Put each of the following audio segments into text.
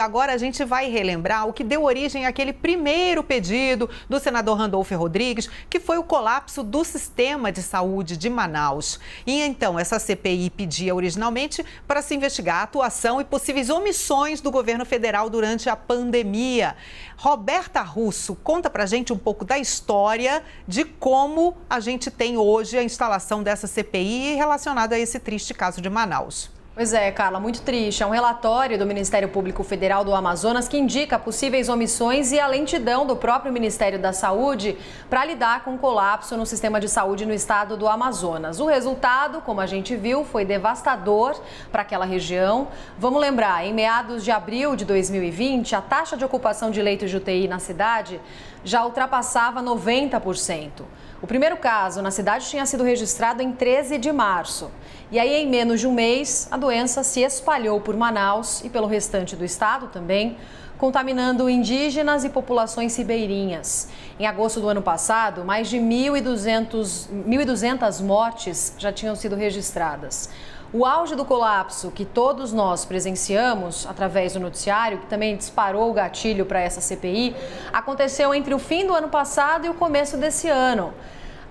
Agora a gente vai relembrar o que deu origem àquele primeiro pedido do senador Randolfo Rodrigues, que foi o colapso do sistema de saúde de Manaus. E então essa CPI pedia originalmente para se investigar a atuação e possíveis omissões do governo federal durante a pandemia. Roberta Russo conta pra gente um pouco da história de como a gente tem hoje a instalação dessa CPI relacionada a esse triste caso de Manaus. Pois é, Carla, muito triste. É um relatório do Ministério Público Federal do Amazonas que indica possíveis omissões e a lentidão do próprio Ministério da Saúde para lidar com o colapso no sistema de saúde no estado do Amazonas. O resultado, como a gente viu, foi devastador para aquela região. Vamos lembrar, em meados de abril de 2020, a taxa de ocupação de leitos de UTI na cidade já ultrapassava 90%. O primeiro caso na cidade tinha sido registrado em 13 de março. E aí, em menos de um mês, a doença se espalhou por Manaus e pelo restante do estado também, contaminando indígenas e populações ribeirinhas. Em agosto do ano passado, mais de 1.200 mortes já tinham sido registradas. O auge do colapso que todos nós presenciamos através do noticiário, que também disparou o gatilho para essa CPI, aconteceu entre o fim do ano passado e o começo desse ano.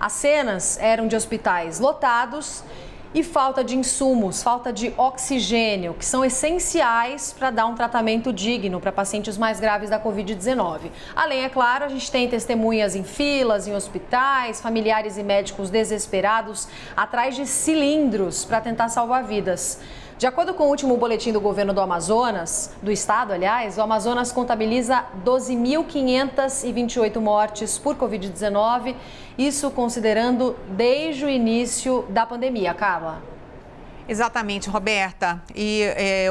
As cenas eram de hospitais lotados e falta de insumos, falta de oxigênio, que são essenciais para dar um tratamento digno para pacientes mais graves da Covid-19. Além, é claro, a gente tem testemunhas em filas, em hospitais, familiares e médicos desesperados atrás de cilindros para tentar salvar vidas. De acordo com o último boletim do governo do Amazonas, do estado, aliás, o Amazonas contabiliza 12.528 mortes por Covid-19, isso considerando desde o início da pandemia. Carla. Exatamente, Roberta. E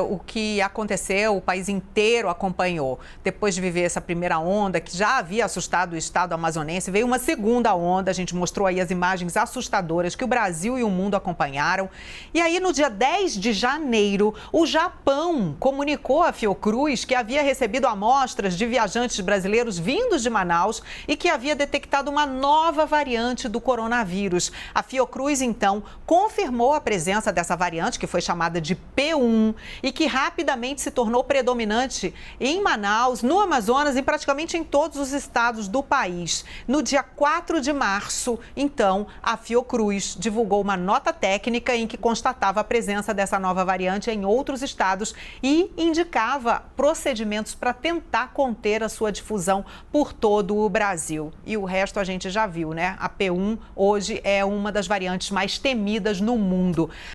o que aconteceu, o país inteiro acompanhou. Depois de viver essa primeira onda, que já havia assustado o estado amazonense, veio uma segunda onda. A gente mostrou aí as imagens assustadoras que o Brasil e o mundo acompanharam. E aí, no dia 10 de janeiro, o Japão comunicou à Fiocruz que havia recebido amostras de viajantes brasileiros vindos de Manaus e que havia detectado uma nova variante do coronavírus. A Fiocruz, então, confirmou a presença dessa variante, que foi chamada de P1 e que rapidamente se tornou predominante em Manaus, no Amazonas e praticamente em todos os estados do país. No dia 4 de março, então, a Fiocruz divulgou uma nota técnica em que constatava a presença dessa nova variante em outros estados e indicava procedimentos para tentar conter a sua difusão por todo o Brasil. E o resto a gente já viu, né? A P1 hoje é uma das variantes mais temidas no mundo.